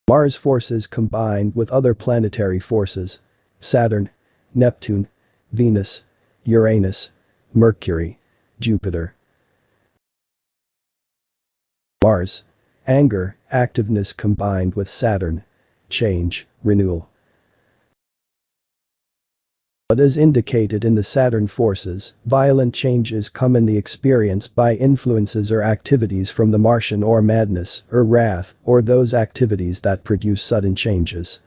Mars forces combined with other planetary forces. Saturn, Neptune, Venus, Uranus, Mercury, Jupiter. Mars. Anger, activeness combined with Saturn. Change, renewal. But as indicated in the Saturn forces, violent changes come in the experience by influences or activities from the Martian or madness, or wrath, or those activities that produce sudden changes.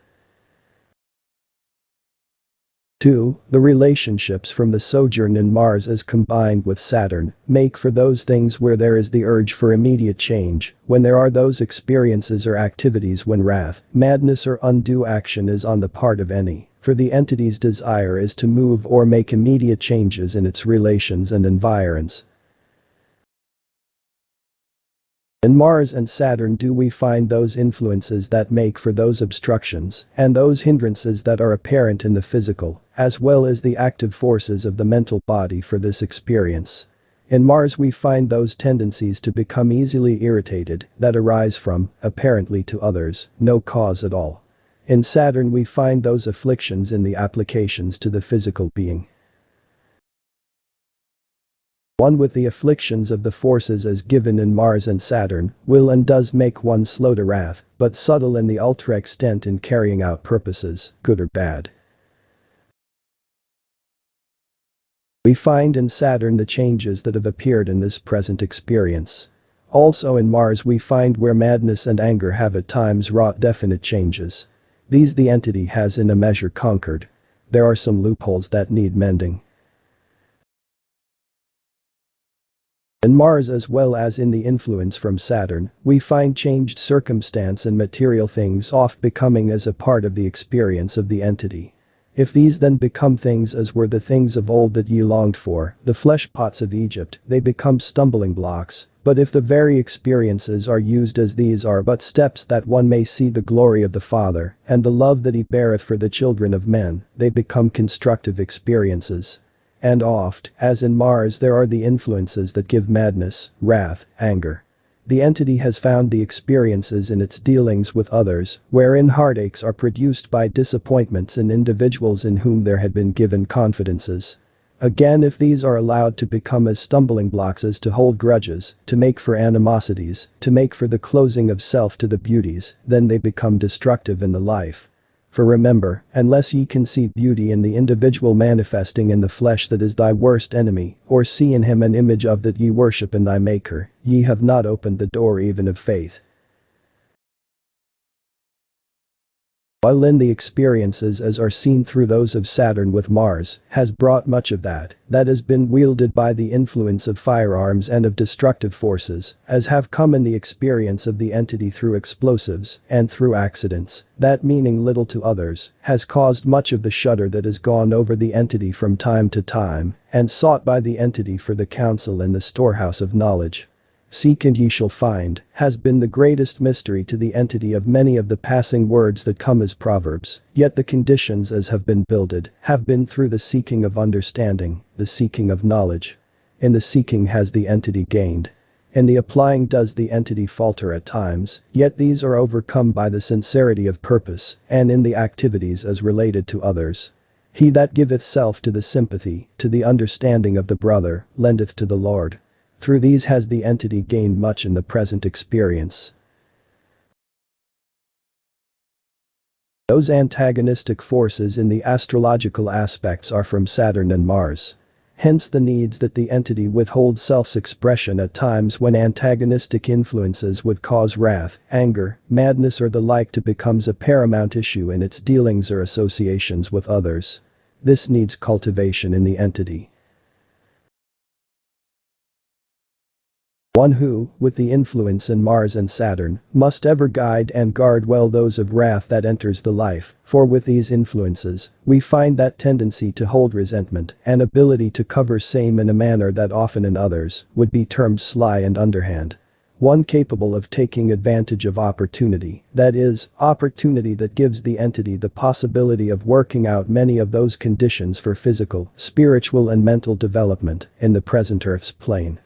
2. The relationships from the sojourn in Mars as combined with Saturn make for those things where there is the urge for immediate change, when there are those experiences or activities when wrath, madness or undue action is on the part of any, for the entity's desire is to move or make immediate changes in its relations and environs. In Mars and Saturn do we find those influences that make for those obstructions and those hindrances that are apparent in the physical, as well as the active forces of the mental body for this experience. In Mars we find those tendencies to become easily irritated that arise from, apparently to others, no cause at all. In Saturn we find those afflictions in the applications to the physical being. One with the afflictions of the forces as given in Mars and Saturn will and does make one slow to wrath, but subtle in the ultra extent in carrying out purposes, good or bad. We find in Saturn the changes that have appeared in this present experience. Also in Mars we find where madness and anger have at times wrought definite changes. These the entity has in a measure conquered. There are some loopholes that need mending. In Mars as well as in the influence from Saturn, we find changed circumstance and material things oft becoming as a part of the experience of the entity. If these then become things as were the things of old that ye longed for, the flesh pots of Egypt, they become stumbling blocks. But if the very experiences are used as these are but steps that one may see the glory of the Father and the love that he beareth for the children of men, they become constructive experiences. And oft, as in Mars there are the influences that give madness, wrath, anger. The entity has found the experiences in its dealings with others, wherein heartaches are produced by disappointments in individuals in whom there had been given confidences. Again, if these are allowed to become as stumbling blocks as to hold grudges, to make for animosities, to make for the closing of self to the beauties, then they become destructive in the life. For remember, unless ye can see beauty in the individual manifesting in the flesh that is thy worst enemy, or see in him an image of that ye worship in thy Maker, ye have not opened the door even of faith. While in the experiences as are seen through those of Saturn with Mars, has brought much of that has been wielded by the influence of firearms and of destructive forces, as have come in the experience of the entity through explosives and through accidents, that meaning little to others, has caused much of the shudder that has gone over the entity from time to time, and sought by the entity for the counsel in the storehouse of knowledge. Seek and ye shall find, has been the greatest mystery to the entity of many of the passing words that come as proverbs, yet the conditions as have been builded, have been through the seeking of understanding, the seeking of knowledge. In the seeking has the entity gained. In the applying does the entity falter at times, yet these are overcome by the sincerity of purpose, and in the activities as related to others. He that giveth self to the sympathy, to the understanding of the brother, lendeth to the Lord. Through these has the entity gained much in the present experience. Those antagonistic forces in the astrological aspects are from Saturn and Mars. Hence the needs that the entity withhold self-expression at times when antagonistic influences would cause wrath, anger, madness or the like to becomes a paramount issue in its dealings or associations with others. This needs cultivation in the entity. One who, with the influence in Mars and Saturn, must ever guide and guard well those of wrath that enters the life, for with these influences, we find that tendency to hold resentment and ability to cover same in a manner that often in others would be termed sly and underhand. One capable of taking advantage of opportunity, that is, opportunity that gives the entity the possibility of working out many of those conditions for physical, spiritual and mental development in the present Earth's plane.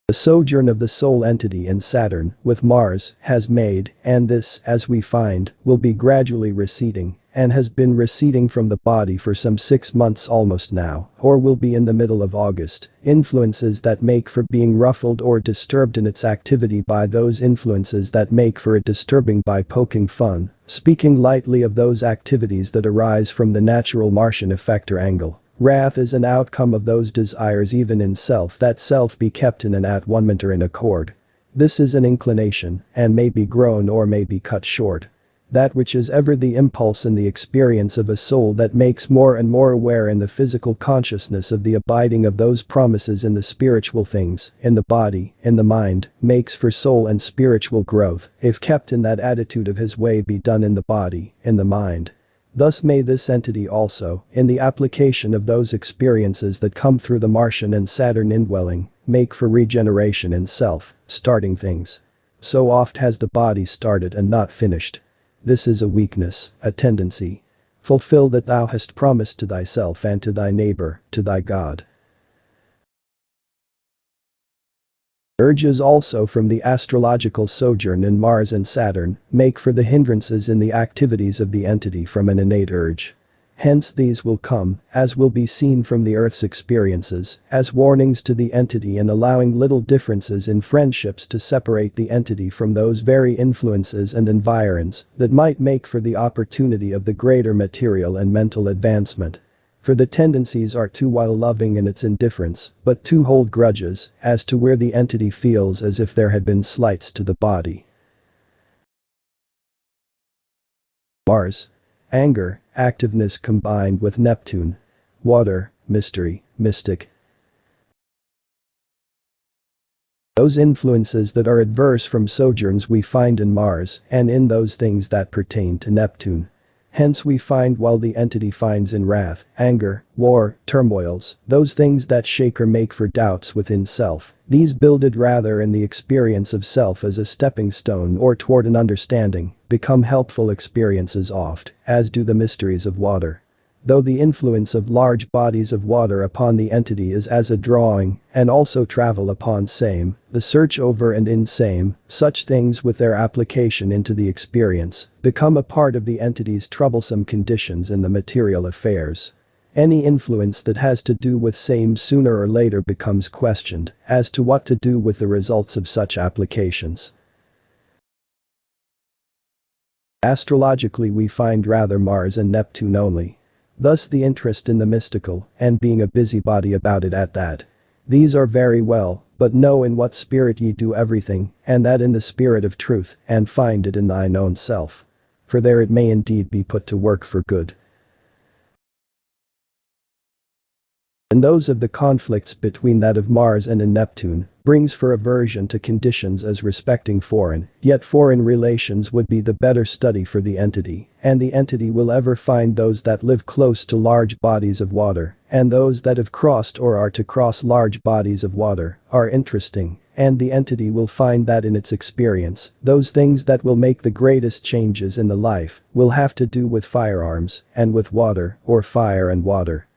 The sojourn of the soul entity in Saturn with Mars has made, and this, as we find, will be gradually receding, and has been receding from the body for some 6 months almost now, or will be in the middle of August, influences that make for being ruffled or disturbed in its activity by those influences that make for it disturbing by poking fun, speaking lightly of those activities that arise from the natural Martian effector angle. Wrath is an outcome of those desires even in self that self be kept in an at one-ment or in accord. This is an inclination, and may be grown or may be cut short. That which is ever the impulse in the experience of a soul that makes more and more aware in the physical consciousness of the abiding of those promises in the spiritual things, in the body, in the mind, makes for soul and spiritual growth, if kept in that attitude of His way be done in the body, in the mind. Thus may this entity also, in the application of those experiences that come through the Martian and Saturn indwelling, make for regeneration in self, starting things. So oft has the body started and not finished. This is a weakness, a tendency. Fulfill that thou hast promised to thyself and to thy neighbor, to thy God. Urges also from the astrological sojourn in Mars and Saturn make for the hindrances in the activities of the entity from an innate urge. Hence these will come, as will be seen from the Earth's experiences, as warnings to the entity in allowing little differences in friendships to separate the entity from those very influences and environs that might make for the opportunity of the greater material and mental advancement. For the tendencies are to while loving in its indifference, but to hold grudges as to where the entity feels as if there had been slights to the body. Mars. Anger, activeness combined with Neptune. Water, mystery, mystic. Those influences that are adverse from sojourns we find in Mars and in those things that pertain to Neptune. Hence we find while the entity finds in wrath, anger, war, turmoils, those things that shake or make for doubts within self, these builded rather in the experience of self as a stepping stone or toward an understanding, become helpful experiences oft, as do the mysteries of water. Though the influence of large bodies of water upon the entity is as a drawing, and also travel upon same, the search over and in same, such things with their application into the experience, become a part of the entity's troublesome conditions in the material affairs. Any influence that has to do with same sooner or later becomes questioned, as to what to do with the results of such applications. Astrologically we find rather Mars and Neptune only. Thus the interest in the mystical, and being a busybody about it at that. These are very well, but know in what spirit ye do everything, and that in the spirit of truth, and find it in thine own self. For there it may indeed be put to work for good. And those of the conflicts between that of Mars and in Neptune, brings for aversion to conditions as respecting foreign, yet foreign relations would be the better study for the entity, and the entity will ever find those that live close to large bodies of water, and those that have crossed or are to cross large bodies of water, are interesting, and the entity will find that in its experience, those things that will make the greatest changes in the life, will have to do with firearms, and with water, or fire and water.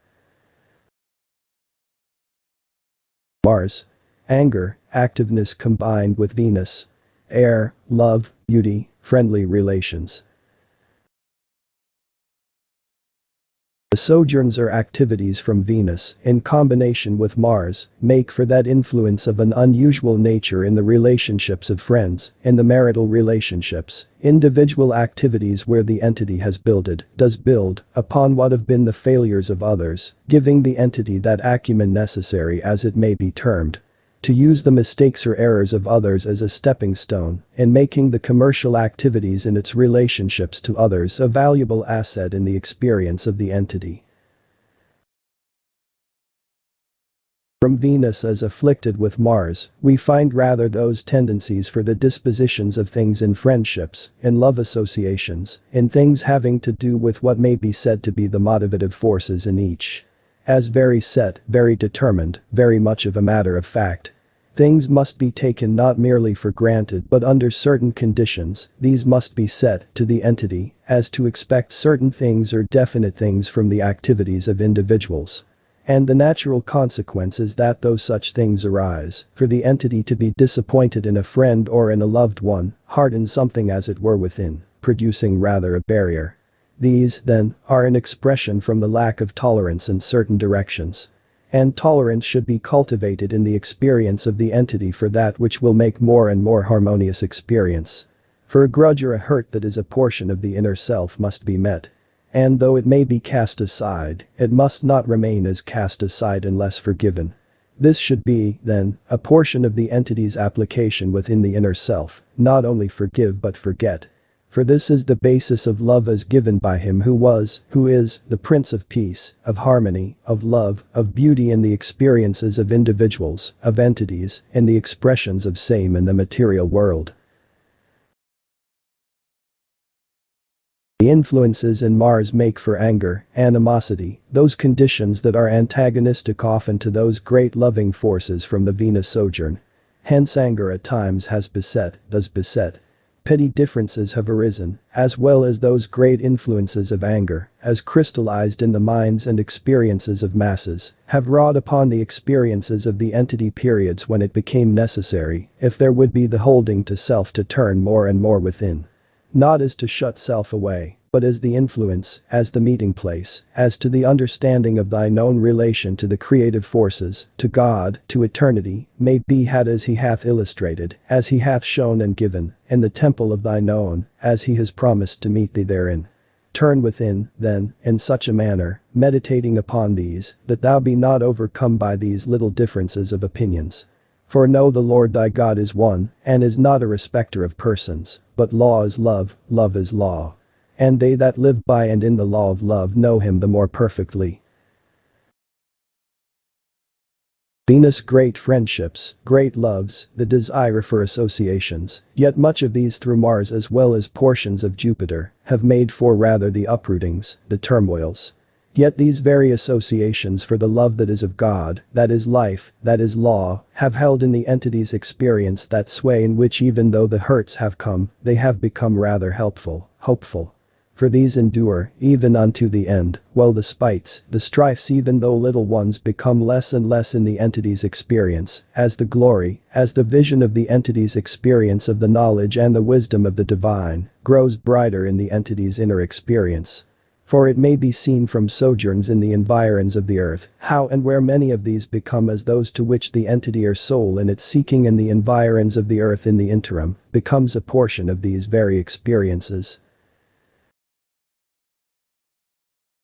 Mars. Anger, activeness combined with Venus. Air, love, beauty, friendly relations. The sojourns or activities from Venus, in combination with Mars, make for that influence of an unusual nature in the relationships of friends, in the marital relationships, individual activities where the entity does build, upon what have been the failures of others, giving the entity that acumen necessary as it may be termed. To use the mistakes or errors of others as a stepping stone, in making the commercial activities in its relationships to others a valuable asset in the experience of the entity. From Venus as afflicted with Mars, we find rather those tendencies for the dispositions of things in friendships, in love associations, in things having to do with what may be said to be the motivative forces in each. As very set, very determined, very much of a matter of fact. Things must be taken not merely for granted but under certain conditions, these must be set to the entity, as to expect certain things or definite things from the activities of individuals. And the natural consequence is that though such things arise, for the entity to be disappointed in a friend or in a loved one, hardens something as it were within, producing rather a barrier. These, then, are an expression from the lack of tolerance in certain directions. And tolerance should be cultivated in the experience of the entity for that which will make more and more harmonious experience. For a grudge or a hurt that is a portion of the inner self must be met. And though it may be cast aside, it must not remain as cast aside unless forgiven. This should be, then, a portion of the entity's application within the inner self, not only forgive but forget. For this is the basis of love as given by him who was, who is, the Prince of Peace, of harmony, of love, of beauty in the experiences of individuals, of entities, in the expressions of same in the material world. The influences in Mars make for anger, animosity, those conditions that are antagonistic often to those great loving forces from the Venus sojourn. Hence anger at times does beset. Petty differences have arisen, as well as those great influences of anger, as crystallized in the minds and experiences of masses, have wrought upon the experiences of the entity periods when it became necessary, if there would be the holding to self to turn more and more within. Not as to shut self away, but as the influence, as the meeting place, as to the understanding of thine own relation to the creative forces, to God, to eternity, may be had as he hath illustrated, as he hath shown and given, in the temple of thine own, as he has promised to meet thee therein. Turn within, then, in such a manner, meditating upon these, that thou be not overcome by these little differences of opinions. For know the Lord thy God is one, and is not a respecter of persons, but law is love is law. And they that live by and in the law of love know him the more perfectly. Venus great friendships, great loves, the desire for associations, yet much of these through Mars as well as portions of Jupiter, have made for rather the uprootings, the turmoils. Yet these very associations for the love that is of God, that is life, that is law, have held in the entity's experience that sway in which even though the hurts have come, they have become rather helpful, hopeful. For these endure, even unto the end, while the spites, the strifes even though little ones become less and less in the entity's experience, as the glory, as the vision of the entity's experience of the knowledge and the wisdom of the divine, grows brighter in the entity's inner experience. For it may be seen from sojourns in the environs of the earth, how and where many of these become as those to which the entity or soul in its seeking in the environs of the earth in the interim, becomes a portion of these very experiences.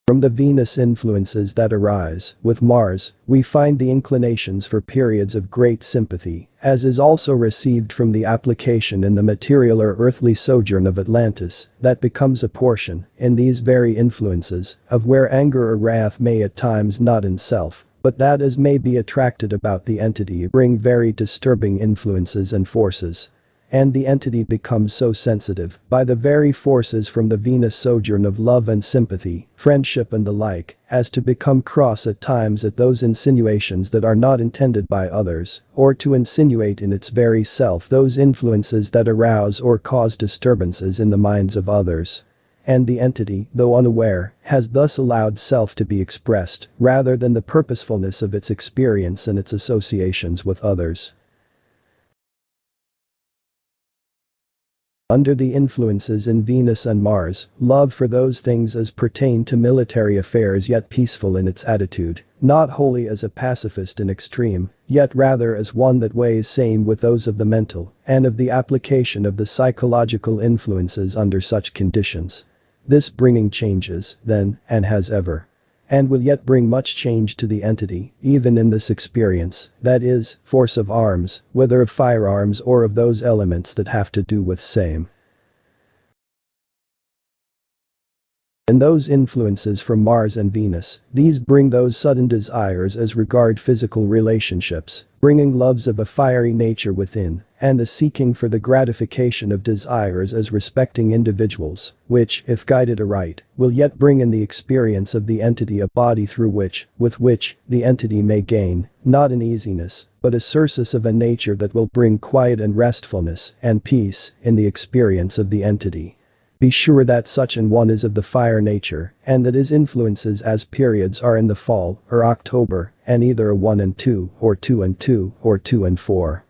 From the Venus influences that arise, with Mars, we find the inclinations for periods of great sympathy, as is also received from the application in the material or earthly sojourn of Atlantis, that becomes a portion, in these very influences, of where anger or wrath may at times not in self, but that as may be attracted about the entity bring very disturbing influences and forces. And the entity becomes so sensitive by the very forces from the Venus sojourn of love and sympathy, friendship and the like, as to become cross at times at those insinuations that are not intended by others, or to insinuate in its very self those influences that arouse or cause disturbances in the minds of others. And the entity, though unaware, has thus allowed self to be expressed, rather than the purposefulness of its experience and its associations with others. Under the influences in Venus and Mars, love for those things as pertain to military affairs yet peaceful in its attitude, not wholly as a pacifist in extreme, yet rather as one that weighs same with those of the mental, and of the application of the psychological influences under such conditions. This bringing changes, then, and has ever. And will yet bring much change to the entity, even in this experience, that is, force of arms, whether of firearms or of those elements that have to do with same. And those influences from Mars and Venus, these bring those sudden desires as regard physical relationships, bringing loves of a fiery nature within, and the seeking for the gratification of desires as respecting individuals, which, if guided aright, will yet bring in the experience of the entity a body through which, with which, the entity may gain, not an easiness, but a surcease of a nature that will bring quiet and restfulness and peace in the experience of the entity. Be sure that such an one is of the fire nature, and that his influences as periods are in the fall or October, and either a 1 and 2, or 2 and 2, or 2 and 4.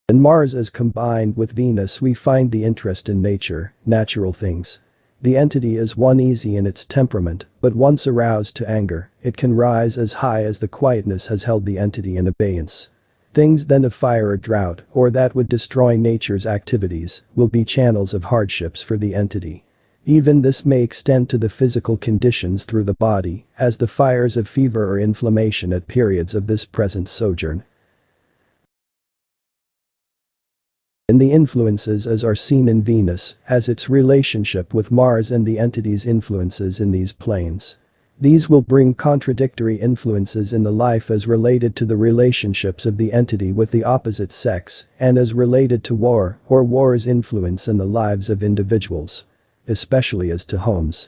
In Mars as combined with Venus we find the interest in nature, natural things. The entity is one easy in its temperament, but once aroused to anger, it can rise as high as the quietness has held the entity in abeyance. Things then of fire or drought, or that would destroy nature's activities, will be channels of hardships for the entity. Even this may extend to the physical conditions through the body, as the fires of fever or inflammation at periods of this present sojourn. In the influences as are seen in Venus, as its relationship with Mars and the entity's influences in these planes. These will bring contradictory influences in the life as related to the relationships of the entity with the opposite sex, and as related to war, or war's influence in the lives of individuals. Especially as to homes.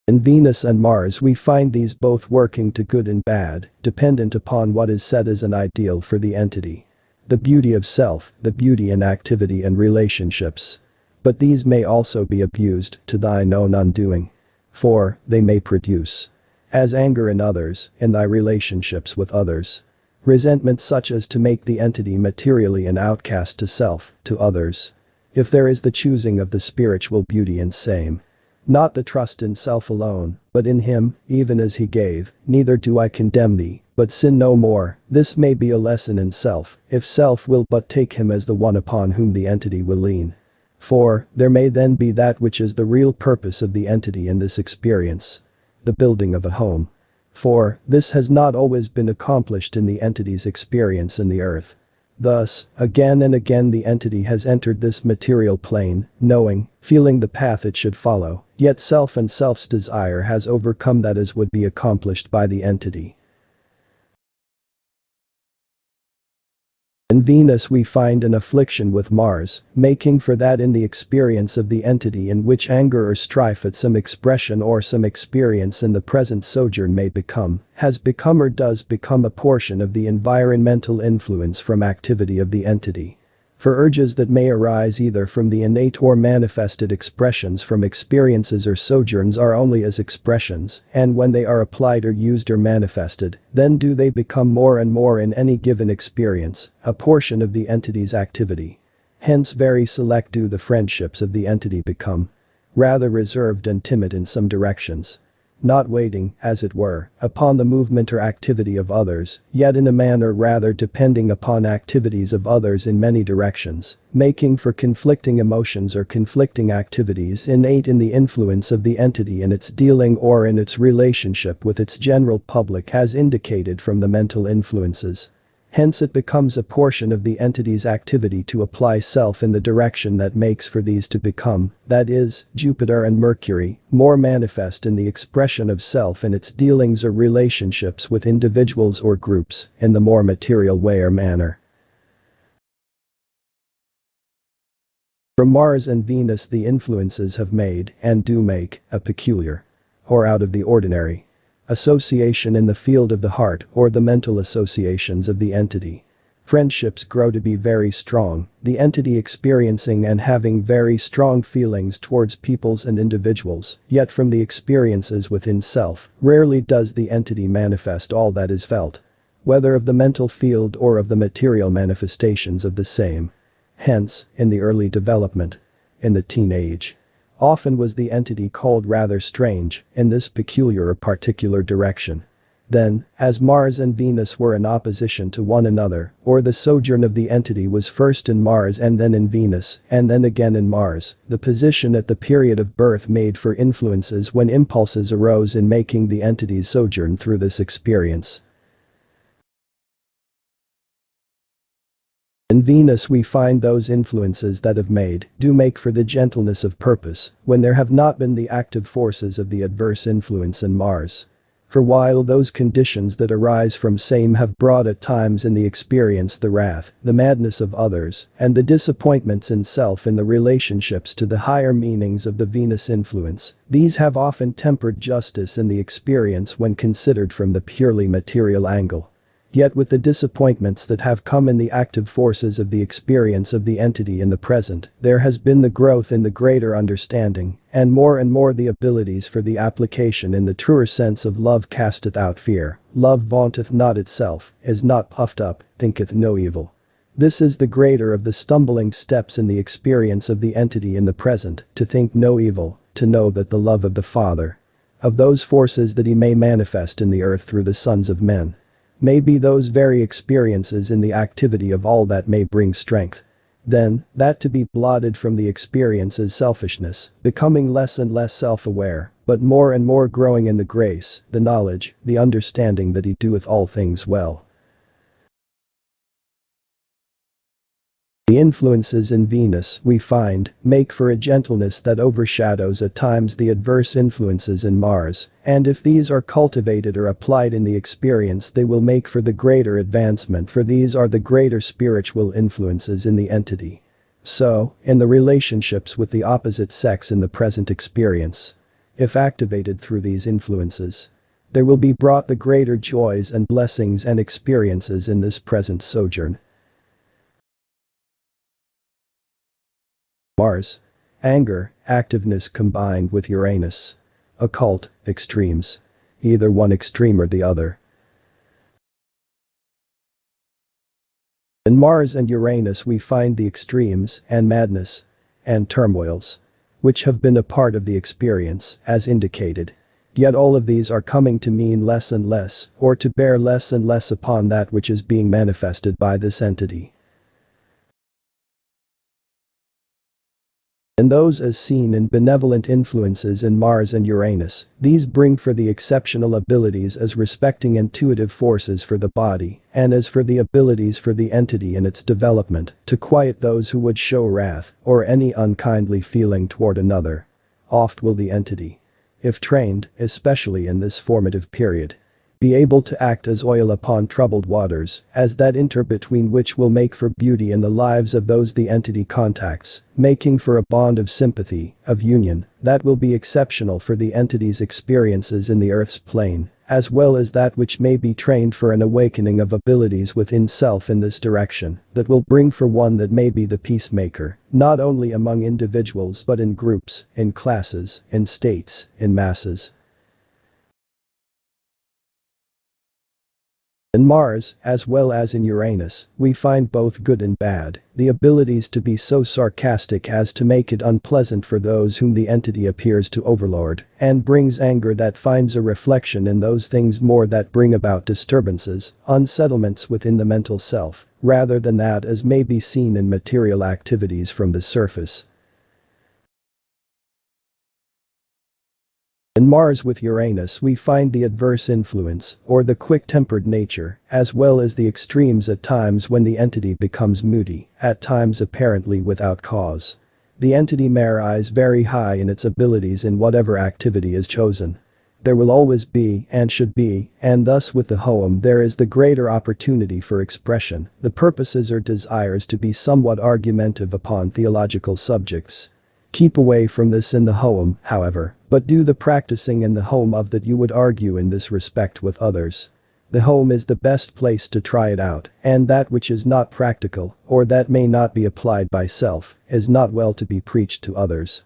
In Venus and Mars we find these both working to good and bad, dependent upon what is set as an ideal for the entity. The beauty of self, the beauty in activity and relationships. But these may also be abused to thine own undoing. For, they may produce. As anger in others, in thy relationships with others. Resentment such as to make the entity materially an outcast to self, to others. If there is the choosing of the spiritual beauty in same. Not the trust in self alone, but in him, even as he gave, neither do I condemn thee, but sin no more. This may be a lesson in self, if self will but take him as the one upon whom the entity will lean. For, there may then be that which is the real purpose of the entity in this experience. The building of a home. For, this has not always been accomplished in the entity's experience in the earth. Thus, again and again the entity has entered this material plane, knowing, feeling the path it should follow, yet self and self's desire has overcome that as would be accomplished by the entity. In Venus we find an affliction with Mars, making for that in the experience of the entity in which anger or strife at some expression or some experience in the present sojourn may become, has become or does become a portion of the environmental influence from activity of the entity. For urges that may arise either from the innate or manifested expressions from experiences or sojourns are only as expressions, and when they are applied or used or manifested, then do they become more and more in any given experience, a portion of the entity's activity. Hence very select do the friendships of the entity become. Rather reserved and timid in some directions. Not waiting, as it were, upon the movement or activity of others, yet in a manner rather depending upon activities of others in many directions, making for conflicting emotions or conflicting activities innate in the influence of the entity in its dealing or in its relationship with its general public as indicated from the mental influences. Hence it becomes a portion of the entity's activity to apply self in the direction that makes for these to become, that is, Jupiter and Mercury, more manifest in the expression of self in its dealings or relationships with individuals or groups, in the more material way or manner. From Mars and Venus the influences have made, and do make, a peculiar, or out of the ordinary, association in the field of the heart or the mental associations of the entity. Friendships grow to be very strong, the entity experiencing and having very strong feelings towards peoples and individuals, yet from the experiences within self, rarely does the entity manifest all that is felt. Whether of the mental field or of the material manifestations of the same. Hence, in the early development. In the teen age. Often was the entity called rather strange, in this peculiar or particular direction. Then, as Mars and Venus were in opposition to one another, or the sojourn of the entity was first in Mars and then in Venus, and then again in Mars, the position at the period of birth made for influences when impulses arose in making the entity's sojourn through this experience. In Venus we find those influences that have made, do make for the gentleness of purpose, when there have not been the active forces of the adverse influence in Mars. For while those conditions that arise from same have brought at times in the experience the wrath, the madness of others, and the disappointments in self in the relationships to the higher meanings of the Venus influence, these have often tempered justice in the experience when considered from the purely material angle. Yet with the disappointments that have come in the active forces of the experience of the entity in the present, there has been the growth in the greater understanding, and more the abilities for the application in the truer sense of love casteth out fear, love vaunteth not itself, is not puffed up, thinketh no evil. This is the greater of the stumbling steps in the experience of the entity in the present, to think no evil, to know that the love of the Father, of those forces that he may manifest in the earth through the sons of men, may be those very experiences in the activity of all that may bring strength. Then, that to be blotted from the experience is selfishness, becoming less and less self-aware, but more and more growing in the grace, the knowledge, the understanding that he doeth all things well. The influences in Venus, we find, make for a gentleness that overshadows at times the adverse influences in Mars, and if these are cultivated or applied in the experience they will make for the greater advancement, for these are the greater spiritual influences in the entity. So, in the relationships with the opposite sex in the present experience, if activated through these influences, there will be brought the greater joys and blessings and experiences in this present sojourn. Mars. Anger, activeness combined with Uranus. Occult, extremes. Either one extreme or the other. In Mars and Uranus we find the extremes and madness and turmoils, which have been a part of the experience, as indicated. Yet all of these are coming to mean less and less, or to bear less and less upon that which is being manifested by this entity. And those as seen in benevolent influences in Mars and Uranus, these bring for the exceptional abilities as respecting intuitive forces for the body, and as for the abilities for the entity in its development, to quiet those who would show wrath, or any unkindly feeling toward another. Oft will the entity, if trained, especially in this formative period, be able to act as oil upon troubled waters, as that inter-between which will make for beauty in the lives of those the entity contacts, making for a bond of sympathy, of union, that will be exceptional for the entity's experiences in the earth's plane, as well as that which may be trained for an awakening of abilities within self in this direction, that will bring for one that may be the peacemaker, not only among individuals but in groups, in classes, in states, in masses. In Mars, as well as in Uranus, we find both good and bad, the abilities to be so sarcastic as to make it unpleasant for those whom the entity appears to overlord, and brings anger that finds a reflection in those things more that bring about disturbances, unsettlements within the mental self, rather than that as may be seen in material activities from the surface. In Mars with Uranus we find the adverse influence, or the quick-tempered nature, as well as the extremes at times when the entity becomes moody, at times apparently without cause. The entity may rise very high in its abilities in whatever activity is chosen. There will always be, and should be, and thus with the home there is the greater opportunity for expression, the purposes or desires to be somewhat argumentative upon theological subjects. Keep away from this in the home, however, but do the practicing in the home of that you would argue in this respect with others. The home is the best place to try it out, and that which is not practical, or that may not be applied by self, is not well to be preached to others.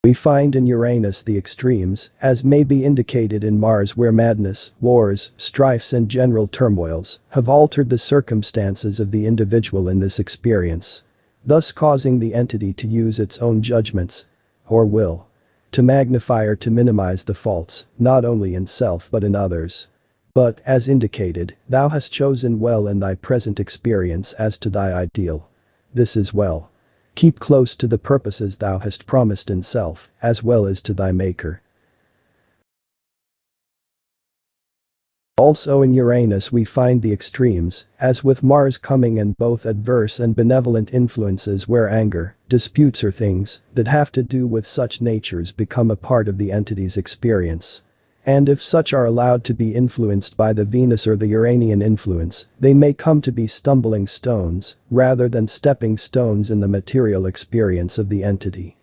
We find in Uranus the extremes, as may be indicated in Mars where madness, wars, strifes and general turmoils have altered the circumstances of the individual in this experience, thus causing the entity to use its own judgments, or will, to magnify or to minimize the faults, not only in self but in others. But, as indicated, thou hast chosen well in thy present experience as to thy ideal. This is well. Keep close to the purposes thou hast promised in self, as well as to thy Maker. Also in Uranus we find the extremes, as with Mars coming in both adverse and benevolent influences where anger, disputes or things that have to do with such natures become a part of the entity's experience. And if such are allowed to be influenced by the Venus or the Uranian influence, they may come to be stumbling stones, rather than stepping stones in the material experience of the entity.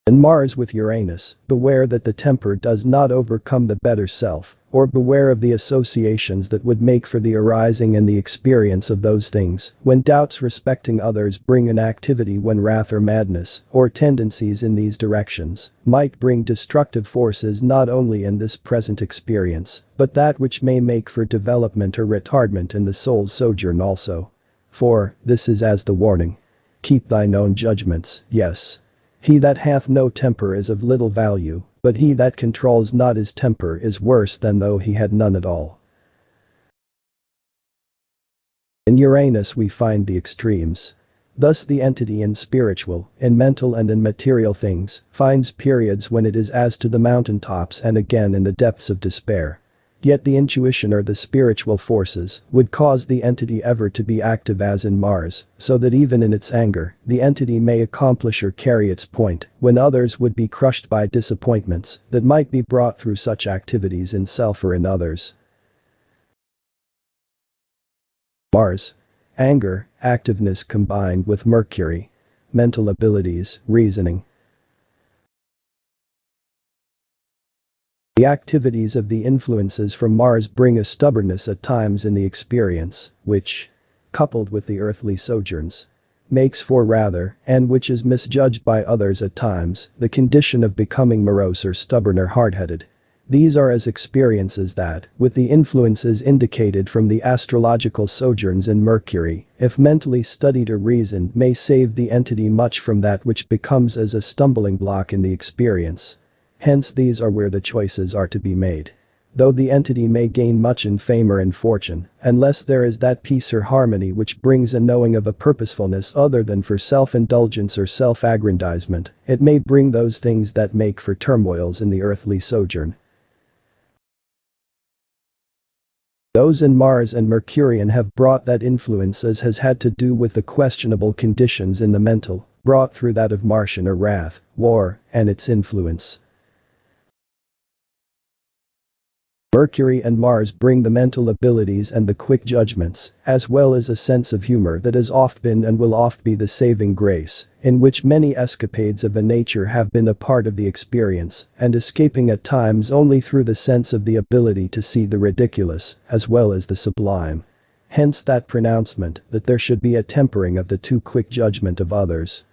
And Mars with Uranus, beware that the temper does not overcome the better self, or beware of the associations that would make for the arising and the experience of those things, when doubts respecting others bring an activity when wrath or madness, or tendencies in these directions, might bring destructive forces not only in this present experience, but that which may make for development or retardment in the soul's sojourn also. For, this is as the warning. Keep thine own judgments, yes. He that hath no temper is of little value, but he that controls not his temper is worse than though he had none at all. In Uranus we find the extremes. Thus the entity in spiritual, in mental and in material things, finds periods when it is as to the mountaintops and again in the depths of despair. Yet the intuition or the spiritual forces would cause the entity ever to be active as in Mars, so that even in its anger, the entity may accomplish or carry its point, when others would be crushed by disappointments that might be brought through such activities in self or in others. Mars. Anger, activeness combined with Mercury. Mental abilities, reasoning. The activities of the influences from Mars bring a stubbornness at times in the experience, which, coupled with the earthly sojourns, makes for rather, and which is misjudged by others at times, the condition of becoming morose or stubborn or hard-headed. These are as experiences that, with the influences indicated from the astrological sojourns in Mercury, if mentally studied or reasoned may save the entity much from that which becomes as a stumbling block in the experience. Hence these are where the choices are to be made. Though the entity may gain much in fame or in fortune, unless there is that peace or harmony which brings a knowing of a purposefulness other than for self-indulgence or self-aggrandizement, it may bring those things that make for turmoils in the earthly sojourn. Those in Mars and Mercurian have brought that influence as has had to do with the questionable conditions in the mental, brought through that of Martian or wrath, war, and its influence. Mercury and Mars bring the mental abilities and the quick judgments, as well as a sense of humor that has oft been and will oft be the saving grace, in which many escapades of a nature have been a part of the experience, and escaping at times only through the sense of the ability to see the ridiculous, as well as the sublime. Hence that pronouncement that there should be a tempering of the too quick judgment of others.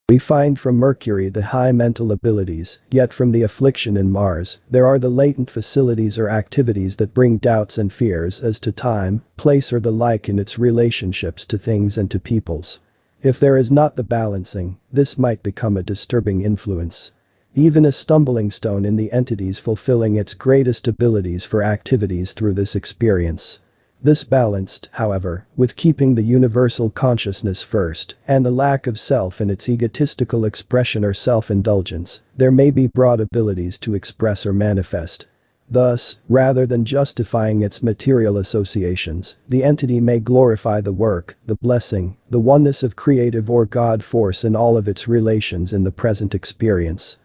We find from Mercury the high mental abilities, yet from the affliction in Mars, there are the latent facilities or activities that bring doubts and fears as to time, place or the like in its relationships to things and to peoples. If there is not the balancing, this might become a disturbing influence. Even a stumbling stone in the entities fulfilling its greatest abilities for activities through this experience. This balanced, however, with keeping the universal consciousness first and the lack of self in its egotistical expression or self-indulgence, there may be broad abilities to express or manifest. Thus, rather than justifying its material associations, the entity may glorify the work, the blessing, the oneness of creative or God force in all of its relations in the present experience.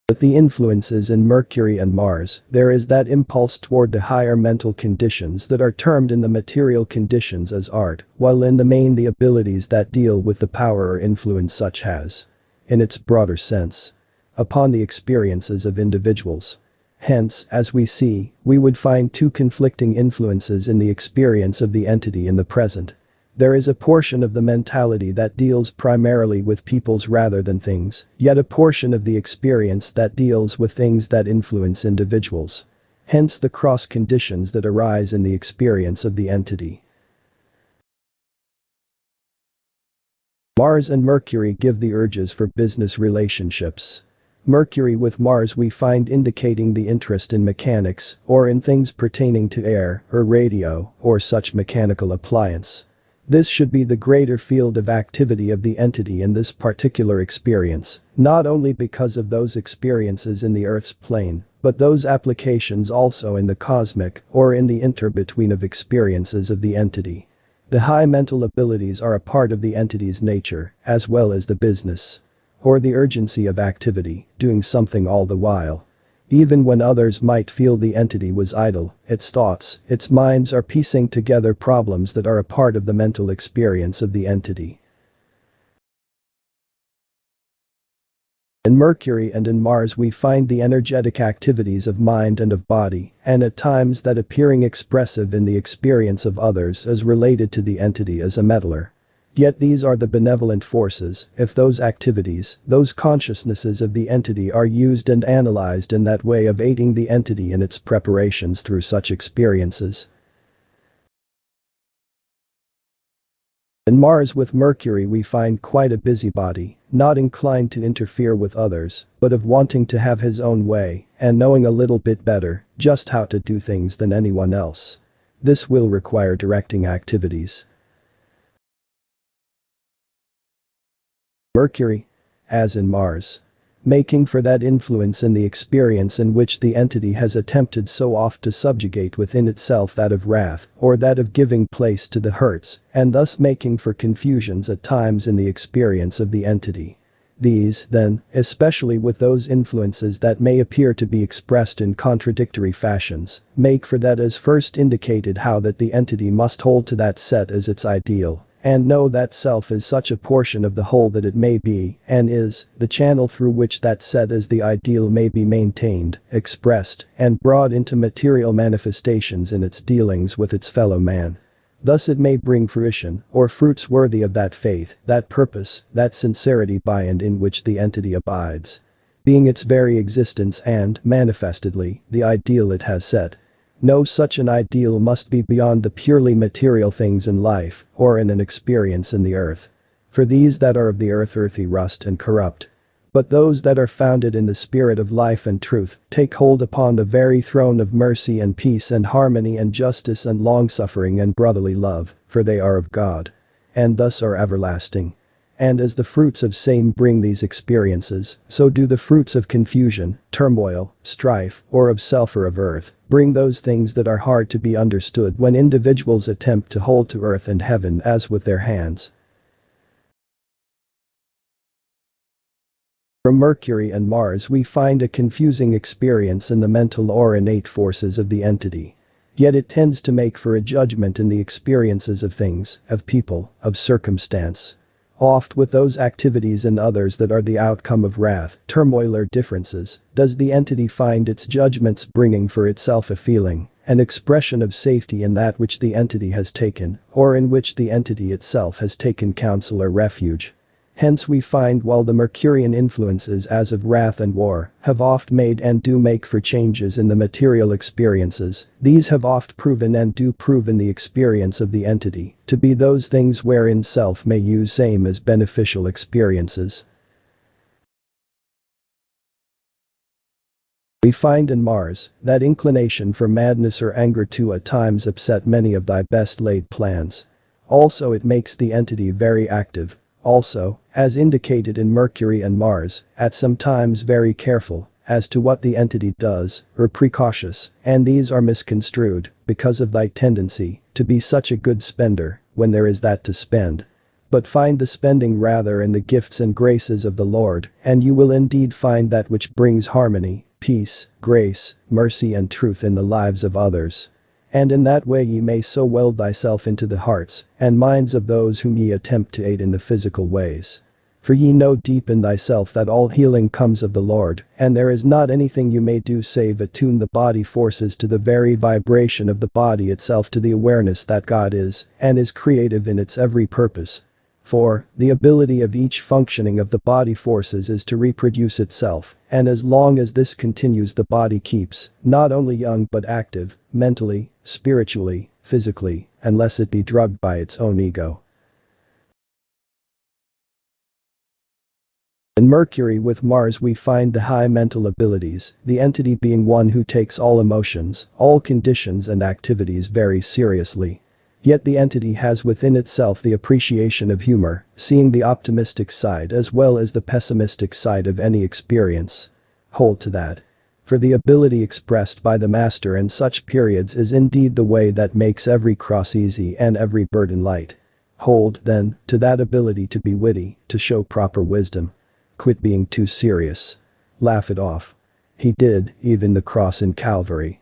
With the influences in Mercury and Mars, there is that impulse toward the higher mental conditions that are termed in the material conditions as art, while in the main the abilities that deal with the power or influence such has, in its broader sense, upon the experiences of individuals. Hence, as we see, we would find two conflicting influences in the experience of the entity in the present. There is a portion of the mentality that deals primarily with peoples rather than things, yet a portion of the experience that deals with things that influence individuals. Hence the cross conditions that arise in the experience of the entity. Mars and Mercury give the urges for business relationships. Mercury with Mars we find indicating the interest in mechanics or in things pertaining to air or radio or such mechanical appliance. This should be the greater field of activity of the entity in this particular experience, not only because of those experiences in the Earth's plane, but those applications also in the cosmic or in the inter-between of experiences of the entity. The high mental abilities are a part of the entity's nature, as well as the business or the urgency of activity, doing something all the while. Even when others might feel the entity was idle, its thoughts, its minds are piecing together problems that are a part of the mental experience of the entity. In Mercury and in Mars we find the energetic activities of mind and of body, and at times that appearing expressive in the experience of others is related to the entity as a meddler. Yet these are the benevolent forces, if those activities, those consciousnesses of the entity are used and analyzed in that way of aiding the entity in its preparations through such experiences. In Mars with Mercury we find quite a busybody, not inclined to interfere with others, but of wanting to have his own way, and knowing a little bit better just how to do things than anyone else. This will require directing activities. Mercury, as in Mars, making for that influence in the experience in which the entity has attempted so oft to subjugate within itself that of wrath, or that of giving place to the hurts, and thus making for confusions at times in the experience of the entity. These, then, especially with those influences that may appear to be expressed in contradictory fashions, make for that as first indicated how that the entity must hold to that set as its ideal, and know that self is such a portion of the whole that it may be, and is, the channel through which that set as the ideal may be maintained, expressed, and brought into material manifestations in its dealings with its fellow man. Thus it may bring fruition, or fruits worthy of that faith, that purpose, that sincerity by and in which the entity abides. Being its very existence and, manifestedly, the ideal it has set. No such an ideal must be beyond the purely material things in life, or in an experience in the earth. For these that are of the earth earthy rust and corrupt. But those that are founded in the spirit of life and truth take hold upon the very throne of mercy and peace and harmony and justice and long-suffering and brotherly love, for they are of God. And thus are everlasting. And as the fruits of same bring these experiences, so do the fruits of confusion, turmoil, strife, or of self or of earth, bring those things that are hard to be understood when individuals attempt to hold to earth and heaven as with their hands. From Mercury and Mars we find a confusing experience in the mental or innate forces of the entity. Yet it tends to make for a judgment in the experiences of things, of people, of circumstance. Oft with those activities in others that are the outcome of wrath, turmoil or differences, does the entity find its judgments bringing for itself a feeling, an expression of safety in that which the entity has taken, or in which the entity itself has taken counsel or refuge. Hence we find while the Mercurian influences as of wrath and war have oft made and do make for changes in the material experiences, these have oft proven and do prove in the experience of the entity to be those things wherein self may use same as beneficial experiences. We find in Mars that inclination for madness or anger to at times upset many of thy best laid plans. Also it makes the entity very active. Also, as indicated in Mercury and Mars, at some times very careful as to what the entity does, or precautious, and these are misconstrued because of thy tendency to be such a good spender when there is that to spend. But find the spending rather in the gifts and graces of the Lord, and you will indeed find that which brings harmony, peace, grace, mercy and truth in the lives of others. And in that way ye may so weld thyself into the hearts and minds of those whom ye attempt to aid in the physical ways. For ye know deep in thyself that all healing comes of the Lord, and there is not anything you may do save attune the body forces to the very vibration of the body itself to the awareness that God is, and is creative in its every purpose. For, the ability of each functioning of the body forces is to reproduce itself, and as long as this continues the body keeps, not only young but active, mentally, spiritually, physically, unless it be drugged by its own ego. In Mercury with Mars we find the high mental abilities, the entity being one who takes all emotions, all conditions and activities very seriously. Yet the entity has within itself the appreciation of humor, seeing the optimistic side as well as the pessimistic side of any experience. Hold to that. For the ability expressed by the master in such periods is indeed the way that makes every cross easy and every burden light. Hold, then, to that ability to be witty, to show proper wisdom. Quit being too serious. Laugh it off. He did, even the cross in Calvary.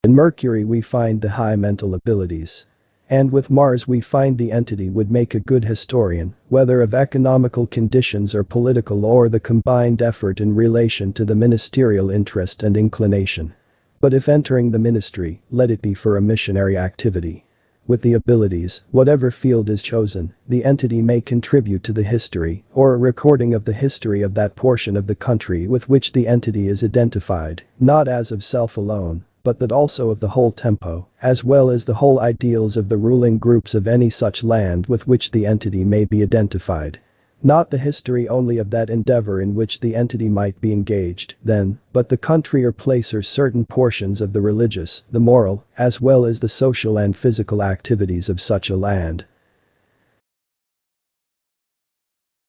In Mercury we find the high mental abilities. And with Mars we find the entity would make a good historian, whether of economical conditions or political or the combined effort in relation to the ministerial interest and inclination. But if entering the ministry, let it be for a missionary activity. With the abilities, whatever field is chosen, the entity may contribute to the history or a recording of the history of that portion of the country with which the entity is identified, not as of self alone, but that also of the whole tempo, as well as the whole ideals of the ruling groups of any such land with which the entity may be identified. Not the history only of that endeavor in which the entity might be engaged, then, but the country or place or certain portions of the religious, the moral, as well as the social and physical activities of such a land.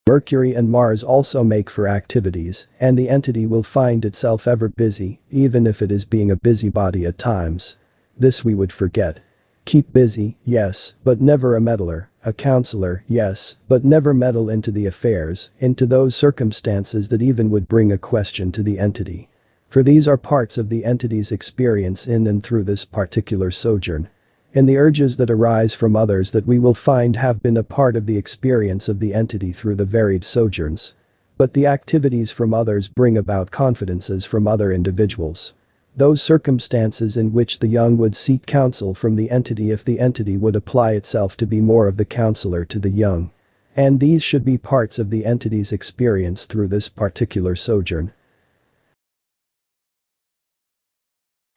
Mercury and Mars also make for activities, and the entity will find itself ever busy, even if it is being a busybody at times. This we would forget. Keep busy, yes, but never a meddler, a counselor, yes, but never meddle into the affairs, into those circumstances that even would bring a question to the entity. For these are parts of the entity's experience in and through this particular sojourn. And the urges that arise from others that we will find have been a part of the experience of the entity through the varied sojourns. But the activities from others bring about confidences from other individuals. Those circumstances in which the young would seek counsel from the entity if the entity would apply itself to be more of the counselor to the young. And these should be parts of the entity's experience through this particular sojourn.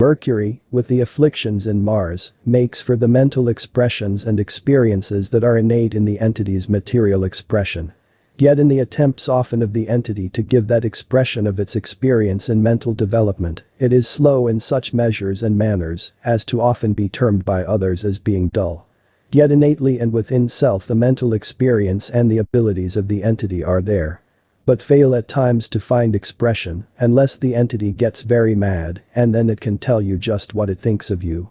Mercury, with the afflictions in Mars, makes for the mental expressions and experiences that are innate in the entity's material expression. Yet in the attempts often of the entity to give that expression of its experience in mental development, it is slow in such measures and manners as to often be termed by others as being dull. Yet innately and within self the mental experience and the abilities of the entity are there. But fail at times to find expression unless the entity gets very mad, and then it can tell you just what it thinks of you.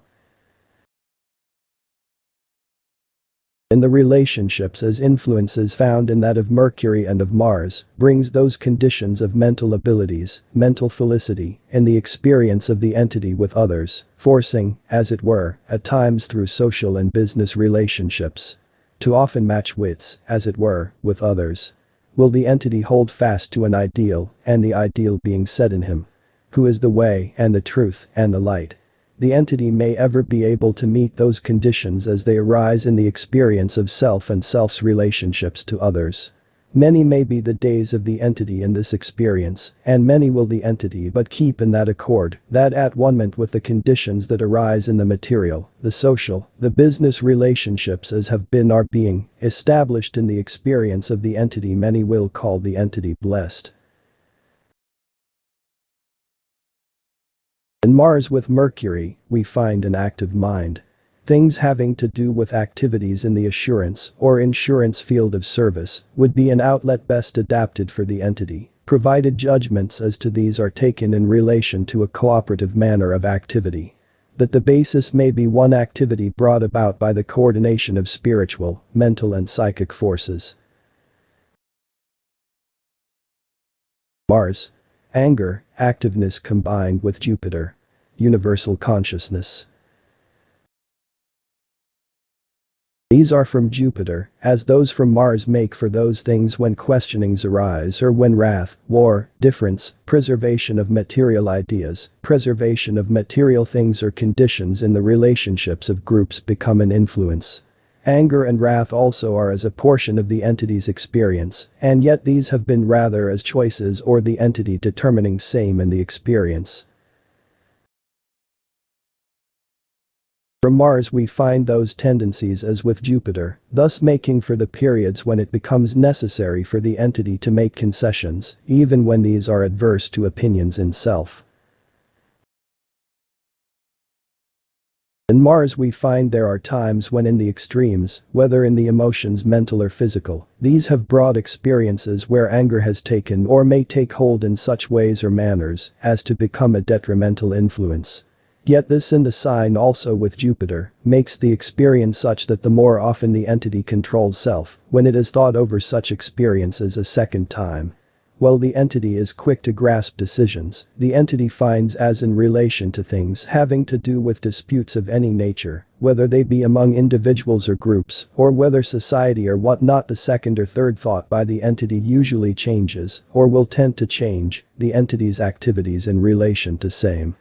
In the relationships as influences found in that of Mercury and of Mars, brings those conditions of mental abilities, mental felicity, and the experience of the entity with others, forcing, as it were, at times through social and business relationships, to often match wits, as it were, with others. Will the entity hold fast to an ideal, and the ideal being set in him, who is the way and the truth and the light? The entity may ever be able to meet those conditions as they arise in the experience of self and self's relationships to others. Many may be the days of the entity in this experience, and many will the entity but keep in that accord, that at one moment with the conditions that arise in the material, the social, the business relationships as have been are being established in the experience of the entity. Many will call the entity blessed. In Mars with Mercury, we find an active mind. Things having to do with activities in the assurance or insurance field of service would be an outlet best adapted for the entity, provided judgments as to these are taken in relation to a cooperative manner of activity. That the basis may be one activity brought about by the coordination of spiritual, mental and psychic forces. Mars. Anger, activeness combined with Jupiter. Universal consciousness. These are from Jupiter, as those from Mars make for those things when questionings arise or when wrath, war, difference, preservation of material ideas, preservation of material things or conditions in the relationships of groups become an influence. Anger and wrath also are as a portion of the entity's experience, and yet these have been rather as choices or the entity determining same in the experience. From Mars we find those tendencies as with Jupiter, thus making for the periods when it becomes necessary for the entity to make concessions, even when these are adverse to opinions in self. In Mars we find there are times when in the extremes, whether in the emotions mental or physical, these have broad experiences where anger has taken or may take hold in such ways or manners as to become a detrimental influence. Yet this in the sign also with Jupiter makes the experience such that the more often the entity controls self when it has thought over such experiences a second time, While the entity is quick to grasp decisions, the entity finds as in relation to things having to do with disputes of any nature, whether they be among individuals or groups, or whether society or whatnot, the second or third thought by the entity usually changes, or will tend to change, the entity's activities in relation to same.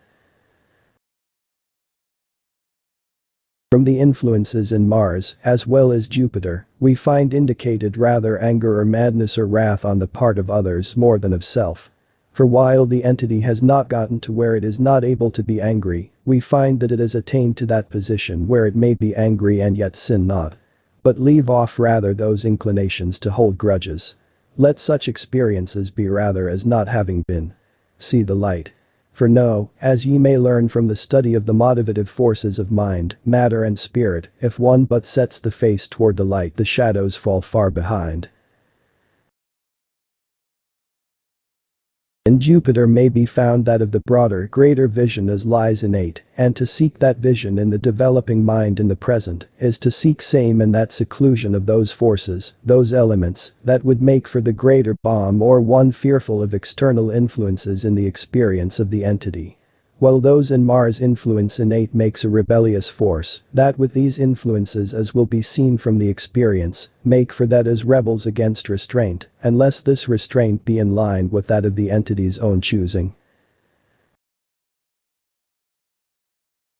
From the influences in Mars, as well as Jupiter, we find indicated rather anger or madness or wrath on the part of others more than of self. For while the entity has not gotten to where it is not able to be angry, we find that it has attained to that position where it may be angry and yet sin not. But leave off rather those inclinations to hold grudges. Let such experiences be rather as not having been. See the light. For no, as ye may learn from the study of the motivative forces of mind, matter and spirit, if one but sets the face toward the light, the shadows fall far behind. In Jupiter may be found that of the broader, greater vision as lies innate, and to seek that vision in the developing mind in the present, is to seek same in that seclusion of those forces, those elements, that would make for the greater bomb or one fearful of external influences in the experience of the entity. While those in Mars influence innate makes a rebellious force, that with these influences as will be seen from the experience, make for that as rebels against restraint, unless this restraint be in line with that of the entity's own choosing.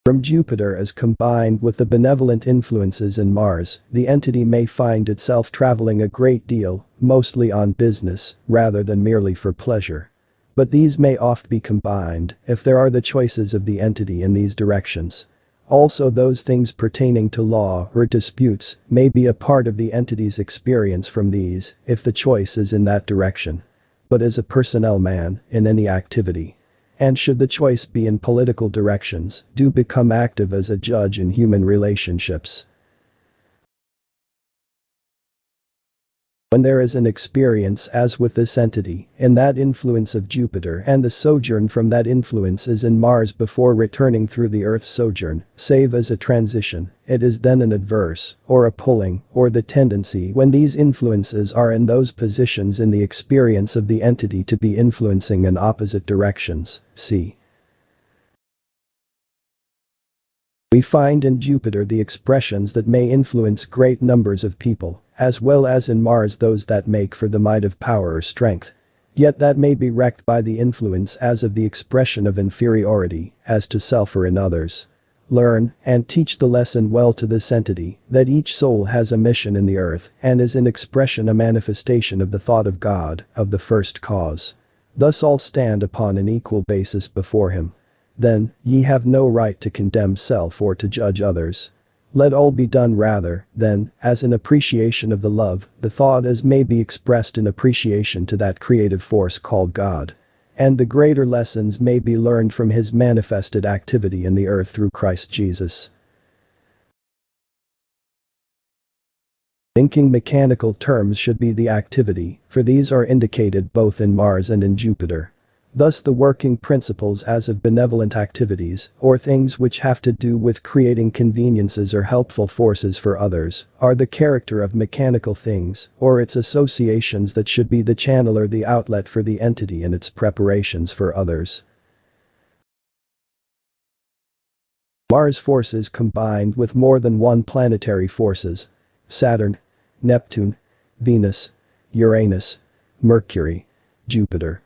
From Jupiter as combined with the benevolent influences in Mars, the entity may find itself traveling a great deal, mostly on business, rather than merely for pleasure. But these may oft be combined, if there are the choices of the entity in these directions. Also those things pertaining to law or disputes may be a part of the entity's experience from these, if the choice is in that direction. But as a personnel man, in any activity. And should the choice be in political directions, do become active as a judge in human relationships. When there is an experience as with this entity, in that influence of Jupiter and the sojourn from that influence is in Mars before returning through the Earth's sojourn, save as a transition, it is then an adverse, or a pulling, or the tendency when these influences are in those positions in the experience of the entity to be influencing in opposite directions, see. We find in Jupiter the expressions that may influence great numbers of people, as well as in Mars those that make for the might of power or strength. Yet that may be wrecked by the influence as of the expression of inferiority, as to self or in others. Learn and teach the lesson well to this entity, that each soul has a mission in the earth and is in expression a manifestation of the thought of God, of the first cause. Thus all stand upon an equal basis before him. Then, ye have no right to condemn self or to judge others. Let all be done rather, then, as an appreciation of the love, the thought as may be expressed in appreciation to that creative force called God. And the greater lessons may be learned from his manifested activity in the earth through Christ Jesus. Thinking mechanical terms should be the activity, for these are indicated both in Mars and in Jupiter. Thus the working principles as of benevolent activities, or things which have to do with creating conveniences or helpful forces for others, are the character of mechanical things, or its associations that should be the channel or the outlet for the entity in its preparations for others. Mars forces combined with more than one planetary forces. Saturn, Neptune, Venus, Uranus, Mercury, Jupiter.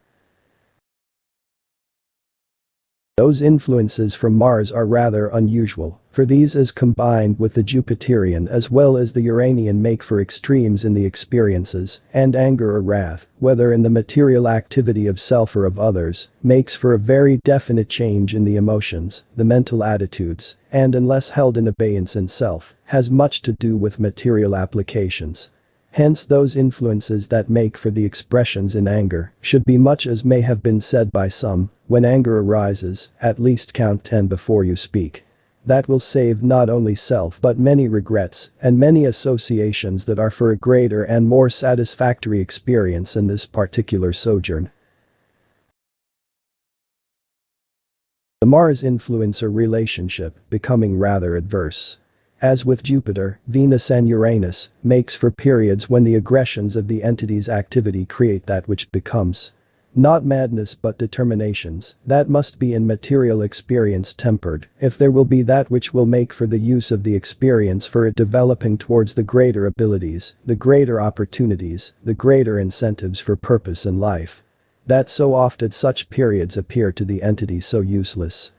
Those influences from Mars are rather unusual, for these as combined with the Jupiterian as well as the Uranian make for extremes in the experiences, and anger or wrath, whether in the material activity of self or of others, makes for a very definite change in the emotions, the mental attitudes, and unless held in abeyance in self, has much to do with material applications. Hence those influences that make for the expressions in anger should be much as may have been said by some, when anger arises, at least count 10 before you speak. That will save not only self but many regrets and many associations that are for a greater and more satisfactory experience in this particular sojourn. The Mars influence or relationship becoming rather adverse. As with Jupiter, Venus and Uranus, makes for periods when the aggressions of the entity's activity create that which becomes. Not madness but determinations, that must be in material experience tempered, if there will be that which will make for the use of the experience for it developing towards the greater abilities, the greater opportunities, the greater incentives for purpose in life. That so often such periods appear to the entity so useless.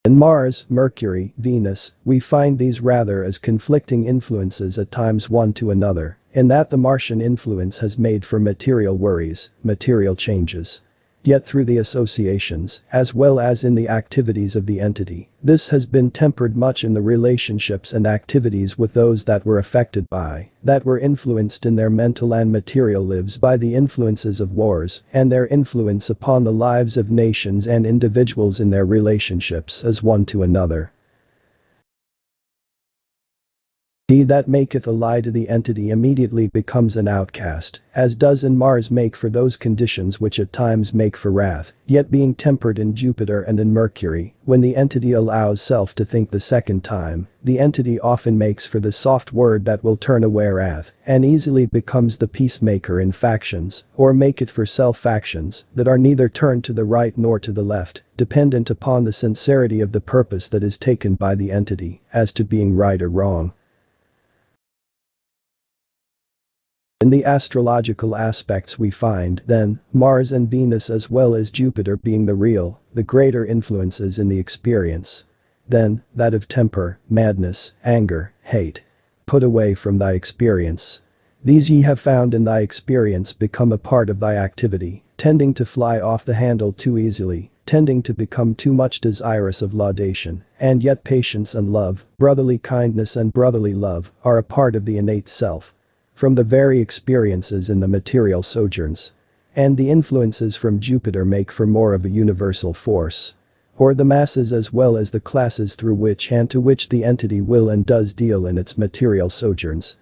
In Mars, Mercury, Venus, we find these rather as conflicting influences at times one to another, in that the Martian influence has made for material worries, material changes. Yet through the associations, as well as in the activities of the entity, this has been tempered much in the relationships and activities with those that were affected by, that were influenced in their mental and material lives by the influences of wars, and their influence upon the lives of nations and individuals in their relationships as one to another. He that maketh a lie to the entity immediately becomes an outcast, as does in Mars make for those conditions which at times make for wrath, yet being tempered in Jupiter and in Mercury, when the entity allows self to think the second time, the entity often makes for the soft word that will turn away wrath, and easily becomes the peacemaker in factions, or maketh for self factions, that are neither turned to the right nor to the left, dependent upon the sincerity of the purpose that is taken by the entity, as to being right or wrong. In the astrological aspects we find, then, Mars and Venus as well as Jupiter being the real, the greater influences in the experience. Then, that of temper, madness, anger, hate. Put away from thy experience. These ye have found in thy experience become a part of thy activity, tending to fly off the handle too easily, tending to become too much desirous of laudation, and yet patience and love, brotherly kindness and brotherly love, are a part of the innate self. From the very experiences in the material sojourns. And the influences from Jupiter make for more of a universal force. Or the masses as well as the classes through which and to which the entity will and does deal in its material sojourns.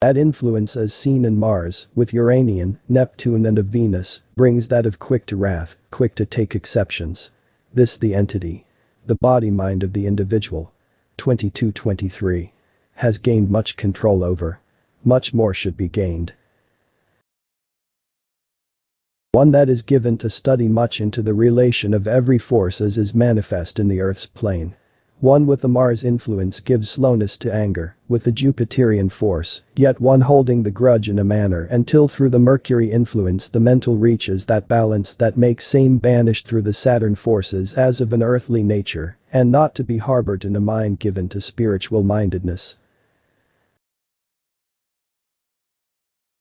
That influence as seen in Mars, with Uranian, Neptune and of Venus, brings that of quick to wrath, quick to take exceptions. This the entity. The body-mind of the individual. 22-23. Has gained much control over. Much more should be gained. One that is given to study much into the relation of every force as is manifest in the Earth's plane. One with the Mars influence gives slowness to anger, with the Jupiterian force, yet one holding the grudge in a manner until through the Mercury influence the mental reaches that balance that makes same banished through the Saturn forces as of an earthly nature, and not to be harbored in a mind given to spiritual mindedness.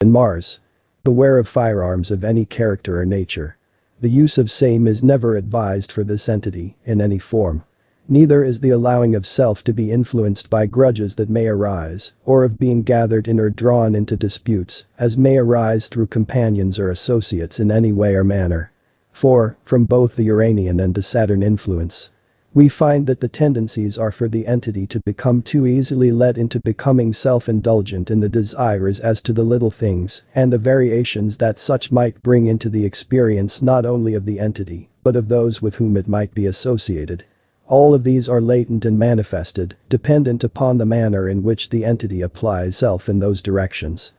In Mars. Beware of firearms of any character or nature. The use of same is never advised for this entity, in any form. Neither is the allowing of self to be influenced by grudges that may arise, or of being gathered in or drawn into disputes, as may arise through companions or associates in any way or manner. For, from both the Uranian and the Saturn influence, we find that the tendencies are for the entity to become too easily led into becoming self-indulgent in the desires as to the little things and the variations that such might bring into the experience not only of the entity, but of those with whom it might be associated. All of these are latent and manifested, dependent upon the manner in which the entity applies self in those directions.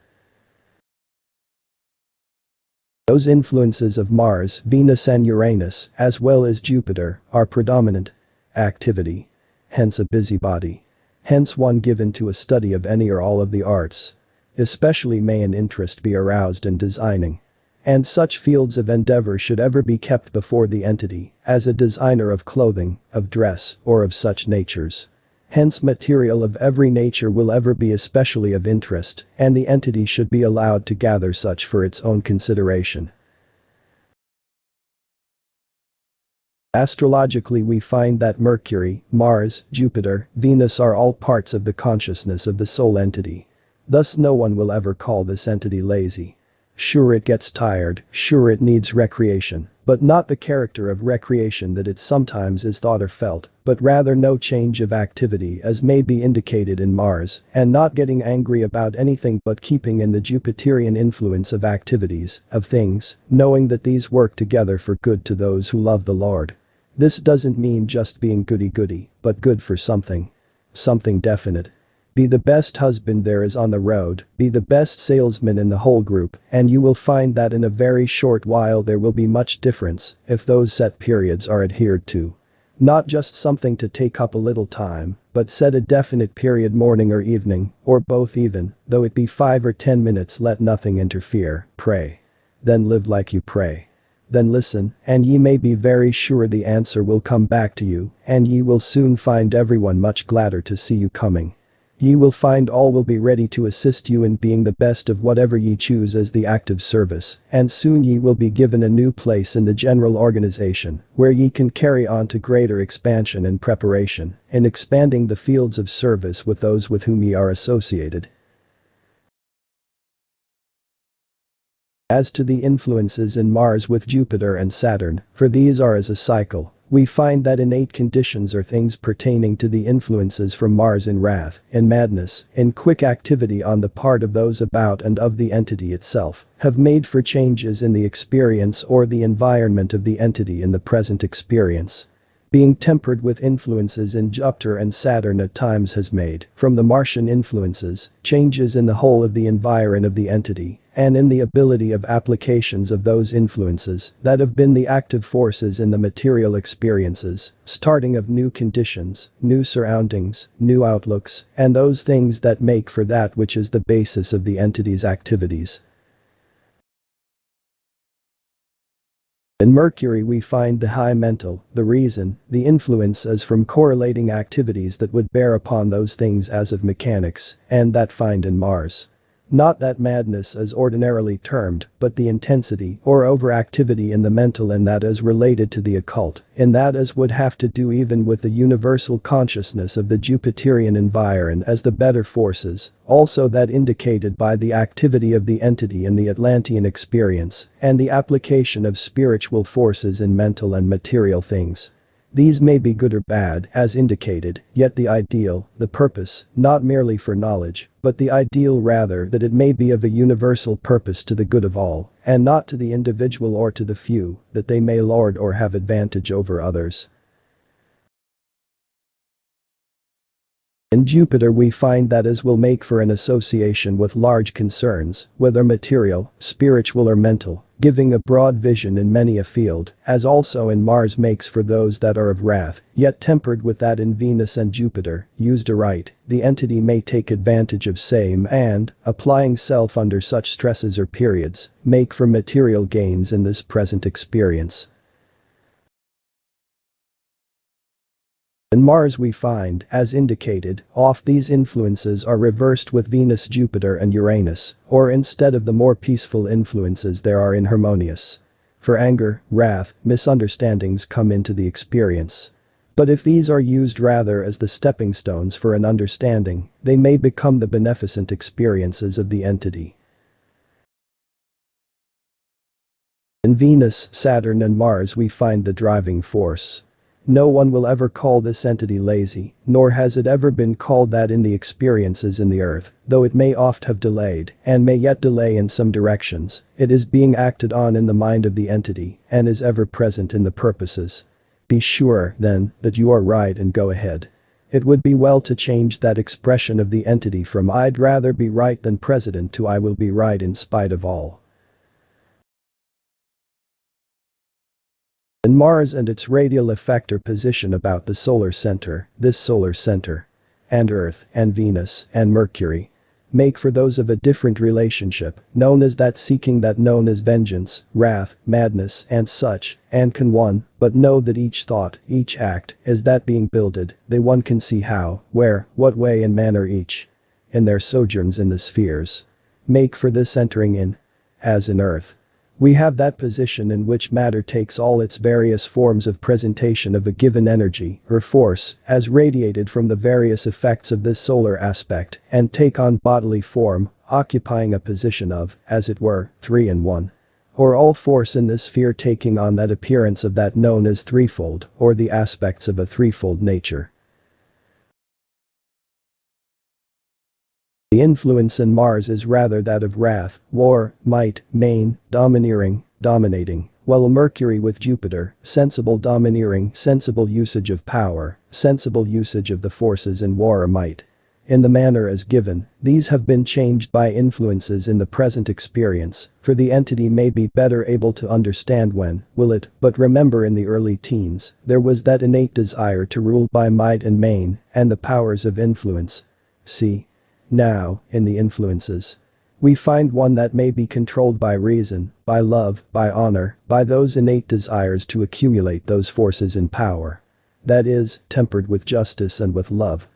Those influences of Mars, Venus and Uranus, as well as Jupiter, are predominant. Activity. Hence a busybody. Hence one given to a study of any or all of the arts. Especially may an interest be aroused in designing. And such fields of endeavor should ever be kept before the entity, as a designer of clothing, of dress, or of such natures. Hence material of every nature will ever be especially of interest, and the entity should be allowed to gather such for its own consideration. Astrologically we find that Mercury, Mars, Jupiter, Venus are all parts of the consciousness of the soul entity. Thus no one will ever call this entity lazy. Sure it gets tired, sure it needs recreation, but not the character of recreation that it sometimes is thought or felt, but rather no change of activity as may be indicated in Mars, and not getting angry about anything but keeping in the Jupiterian influence of activities, of things, knowing that these work together for good to those who love the Lord. This doesn't mean just being goody-goody, but good for something. Something definite. Be the best husband there is on the road, be the best salesman in the whole group, and you will find that in a very short while there will be much difference if those set periods are adhered to. Not just something to take up a little time, but set a definite period morning or evening, or both even, though it be 5 or 10 minutes let nothing interfere, pray. Then live like you pray. Then listen, and ye may be very sure the answer will come back to you, and ye will soon find everyone much gladder to see you coming. Ye will find all will be ready to assist you in being the best of whatever ye choose as the active service, and soon ye will be given a new place in the general organization, where ye can carry on to greater expansion and preparation, in expanding the fields of service with those with whom ye are associated. As to the influences in Mars with Jupiter and Saturn, for these are as a cycle, we find that innate conditions are things pertaining to the influences from Mars in wrath, in madness, in quick activity on the part of those about and of the entity itself, have made for changes in the experience or the environment of the entity in the present experience. Being tempered with influences in Jupiter and Saturn at times has made, from the Martian influences, changes in the whole of the environ of the entity, and in the ability of applications of those influences that have been the active forces in the material experiences, starting of new conditions, new surroundings, new outlooks, and those things that make for that which is the basis of the entity's activities. In Mercury we find the high mental, the reason, the influence as from correlating activities that would bear upon those things as of mechanics, and that find in Mars. Not that madness as ordinarily termed, but the intensity or overactivity in the mental in that as related to the occult, in that as would have to do even with the universal consciousness of the Jupiterian environ as the better forces, also that indicated by the activity of the entity in the Atlantean experience, and the application of spiritual forces in mental and material things. These may be good or bad, as indicated, yet the ideal, the purpose, not merely for knowledge, but the ideal rather that it may be of a universal purpose to the good of all, and not to the individual or to the few, that they may lord or have advantage over others. In Jupiter we find that as will make for an association with large concerns, whether material, spiritual or mental, giving a broad vision in many a field, as also in Mars makes for those that are of wrath, yet tempered with that in Venus and Jupiter, used aright, the entity may take advantage of same and, applying self under such stresses or periods, make for material gains in this present experience. In Mars we find, as indicated, oft these influences are reversed with Venus, Jupiter and Uranus, or instead of the more peaceful influences there are inharmonious. For anger, wrath, misunderstandings come into the experience. But if these are used rather as the stepping stones for an understanding, they may become the beneficent experiences of the entity. In Venus, Saturn and Mars we find the driving force. No one will ever call this entity lazy, nor has it ever been called that in the experiences in the earth, though it may oft have delayed, and may yet delay in some directions, it is being acted on in the mind of the entity, and is ever present in the purposes. Be sure, then, that you are right and go ahead. It would be well to change that expression of the entity from "I'd rather be right than president" to "I will be right in spite of all." In Mars and its radial effector position about the solar center, this solar center, and Earth, and Venus, and Mercury, make for those of a different relationship, known as that seeking that known as vengeance, wrath, madness, and such, and can one, but know that each thought, each act, is that being builded, they one can see how, where, what way and manner each, in their sojourns in the spheres, make for this entering in, as in Earth. We have that position in which matter takes all its various forms of presentation of a given energy or force as radiated from the various effects of this solar aspect and take on bodily form, occupying a position of, as it were, 3 in 1. Or all force in this sphere taking on that appearance of that known as threefold, or the aspects of a threefold nature. The influence in Mars is rather that of wrath, war, might, main, domineering, dominating, while Mercury with Jupiter, sensible domineering, sensible usage of power, sensible usage of the forces in war or might. In the manner as given, these have been changed by influences in the present experience, for the entity may be better able to understand when, will it, but remember in the early teens, there was that innate desire to rule by might and main, and the powers of influence. See. Now, in the influences. We find one that may be controlled by reason, by love, by honor, by those innate desires to accumulate those forces in power. That is, tempered with justice and with love.